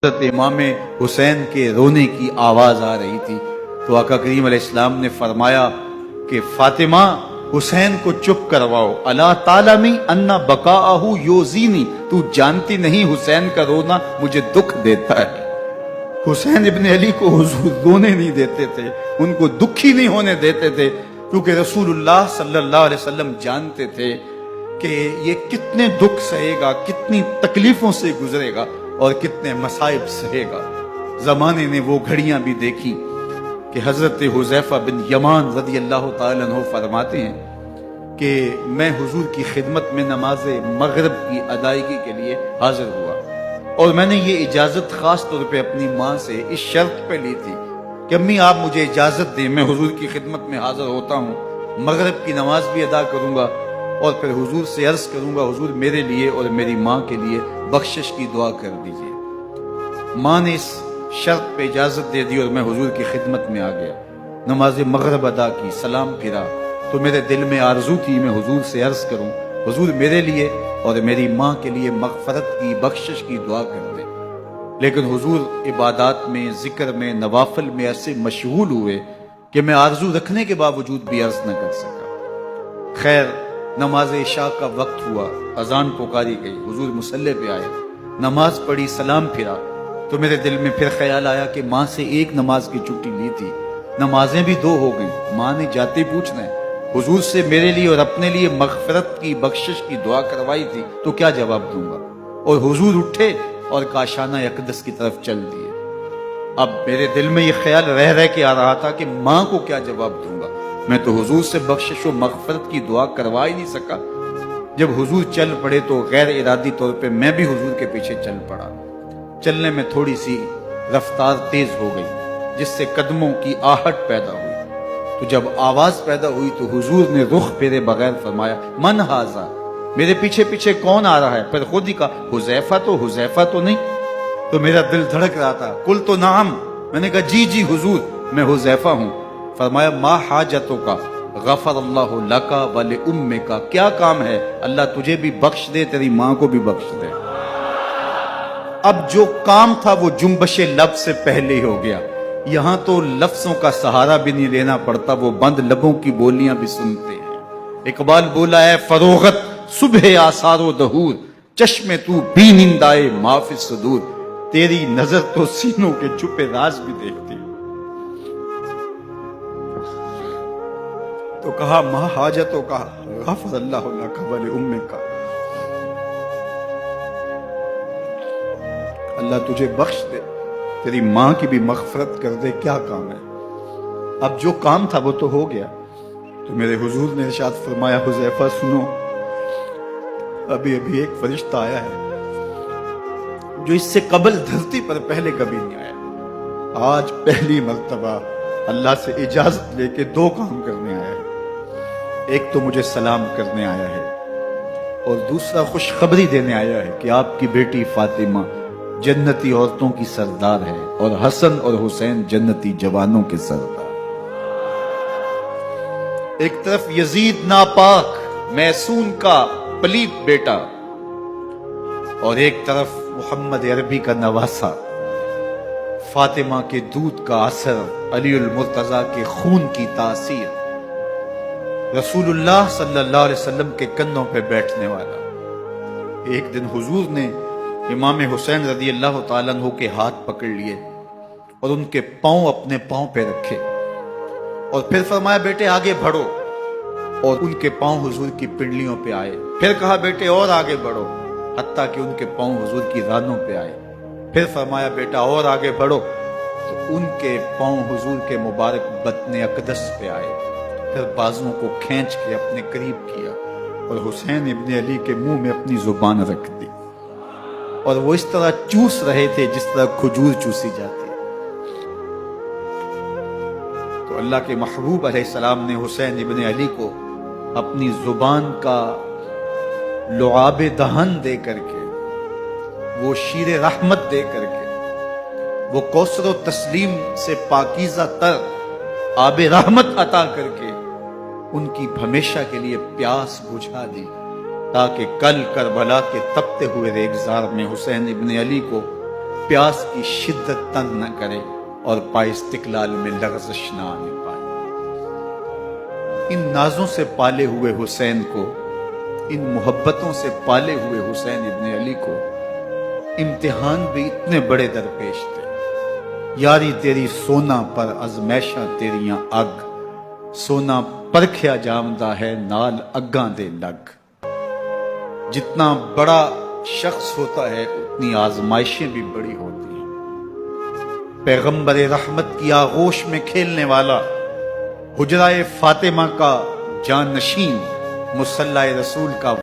حضرت امام حسین کے رونے کی آواز آ رہی تھی تو آقا کریم علیہ السلام نے فرمایا کہ فاطمہ حسین کو چپ کرواؤ، الا تعلمی ان بقاءہ یوزینی، تو جانتی نہیں حسین کا رونا مجھے دکھ دیتا ہے۔ حسین ابن علی کو حضور رونے نہیں دیتے تھے، ان کو دکھی نہیں ہونے دیتے تھے، کیونکہ رسول اللہ صلی اللہ علیہ وسلم جانتے تھے کہ یہ کتنے دکھ سہے گا، کتنی تکلیفوں سے گزرے گا اور کتنے مصائب سہے گا۔ زمانے نے وہ گھڑیاں بھی دیکھی کہ حضرت حذیفہ بن یمان رضی اللہ تعالیٰ عنہ فرماتے ہیں کہ میں حضور کی خدمت میں نماز مغرب کی ادائیگی کے لیے حاضر ہوا، اور میں نے یہ اجازت خاص طور پہ اپنی ماں سے اس شرط پہ لی تھی کہ امی آپ مجھے اجازت دیں، میں حضور کی خدمت میں حاضر ہوتا ہوں، مغرب کی نماز بھی ادا کروں گا اور پھر حضور سے عرض کروں گا حضور میرے لیے اور میری ماں کے لیے بخشش کی دعا کر دیجئے۔ ماں نے اس شرط پہ اجازت دے دی اور میں حضور کی خدمت میں آ گیا، نماز مغرب ادا کی، سلام پھرا تو میرے دل میں آرزو تھی میں حضور سے عرض کروں حضور میرے لیے اور میری ماں کے لیے مغفرت کی، بخشش کی دعا کر دیں، لیکن حضور عبادات میں، ذکر میں، نوافل میں ایسے مشغول ہوئے کہ میں آرزو رکھنے کے باوجود بھی عرض نہ کر سکا۔ خیر نماز عشاء کا وقت ہوا، اذان پکاری گئی، حضور مصلی پہ آئے، نماز پڑھی، سلام پھرا تو میرے دل میں پھر خیال آیا کہ ماں سے ایک نماز کی چھٹی لی تھی، نمازیں بھی دو ہو گئیں، ماں نے جاتے پوچھنا ہے حضور سے میرے لیے اور اپنے لیے مغفرت کی، بخشش کی دعا کروائی تھی تو کیا جواب دوں گا؟ اور حضور اٹھے اور کاشانہ اقدس کی طرف چل دیے۔ اب میرے دل میں یہ خیال رہ کے آ رہا تھا کہ ماں کو کیا جواب دوں گا، میں تو حضور سے بخشش و مغفرت کی دعا کروا ہی نہیں سکا۔ جب حضور چل پڑے تو غیر ارادی طور پہ میں بھی حضور کے پیچھے چل پڑا، چلنے میں تھوڑی سی رفتار تیز ہو گئی جس سے قدموں کی آہٹ پیدا ہوئی، تو جب آواز پیدا ہوئی تو حضور نے رخ پھیرے بغیر فرمایا من ھذا، میرے پیچھے پیچھے کون آ رہا ہے؟ پھر خود ہی کہا حذیفہ تو نہیں؟ تو میرا دل دھڑک رہا تھا، قل تو نعم، میں نے کہا جی حضور میں حذیفہ ہوں۔ فرمایا ما حاجتوں کا غفر اللہ لکا ولأمک، کیا کام ہے اللہ تجھے بھی بخش دے، تیری ماں کو بھی بخش دے۔ اب جو کام تھا وہ جنبش لب سے پہلے ہی ہو گیا، یہاں تو لفظوں کا سہارا بھی نہیں لینا پڑتا، وہ بند لبوں کی بولیاں بھی سنتے ہیں۔ اقبال بولا ہے فروغت صبح آثار و دہور، چشم تو بھی نندائے ما فی الصدور، تیری نظر تو سینوں کے چھپے راز بھی دیکھتی۔ تو کہا ما حاجتوں کا غفر اللہ لک ولأمک، اللہ تجھے بخش دے، تیری ماں کی بھی مغفرت کر دے، کیا کام ہے؟ اب جو کام تھا وہ تو ہو گیا۔ تو میرے حضور نے ارشاد فرمایا حذیفہ سنو، ابھی ایک فرشتہ آیا ہے جو اس سے قبل دھرتی پر پہلے کبھی نہیں آیا، آج پہلی مرتبہ اللہ سے اجازت لے کے دو کام کرنے آیا ہے، ایک تو مجھے سلام کرنے آیا ہے اور دوسرا خوشخبری دینے آیا ہے کہ آپ کی بیٹی فاطمہ جنتی عورتوں کی سردار ہے اور حسن اور حسین جنتی جوانوں کے سردار۔ ایک طرف یزید ناپاک محسون کا پلیت بیٹا اور ایک طرف محمد عربی کا نواسا، فاطمہ کے دودھ کا اثر، علی المرتضی کے خون کی تاثیر، رسول اللہ صلی اللہ علیہ وسلم کے کندھوں پہ بیٹھنے والا۔ ایک دن حضور نے امام حسین رضی اللہ تعالیٰ عنہ کے ہاتھ پکڑ لیے اور ان کے پاؤں اپنے پاؤں پہ رکھے اور پھر فرمایا بیٹے آگے بڑھو، اور ان کے پاؤں حضور کی پنڈلیوں پہ آئے، پھر کہا بیٹے اور آگے بڑھو، حتیٰ کہ ان کے پاؤں حضور کی رانوں پہ آئے، پھر فرمایا بیٹا اور آگے بڑھو، تو ان کے پاؤں حضور کے مبارک بطن اقدس پہ آئے، پھر بازوں کو کھینچ کے اپنے قریب کیا اور حسین ابن علی کے منہ میں اپنی زبان رکھ دی، اور وہ اس طرح چوس رہے تھے جس طرح کھجور چوسی جاتی ہے۔ تو اللہ کے محبوب علیہ السلام نے حسین ابن علی کو اپنی زبان کا لعاب دہن دے کر کے، وہ شیر رحمت دے کر کے، وہ کوثر و تسلیم سے پاکیزہ تر آب رحمت عطا کر کے ان کی ہمیشہ کے لیے پیاس بجھا دی، تاکہ کل کربلا کے تپتے ہوئے ریگزار میں حسین ابن علی کو پیاس کی شدت تنگ نہ کرے اور پائے استقلال میں لغزش نہ آنے پائے۔ ان نازوں سے پالے ہوئے حسین کو، ان محبتوں سے پالے ہوئے حسین ابن علی کو امتحان بھی اتنے بڑے درپیش تھے۔ یاری تیری سونا پر ازمیشاں تیریاں اگ، سونا پرکھیا جامدہ ہے نال اگاں دے لگ۔ جتنا بڑا شخص ہوتا ہے اتنی آزمائشیں بھی بڑی ہوتی ہیں۔ پیغمبر رحمت کی آغوش میں کھیلنے والا، حجرہ فاطمہ کا جانشین، مصلی رسول کا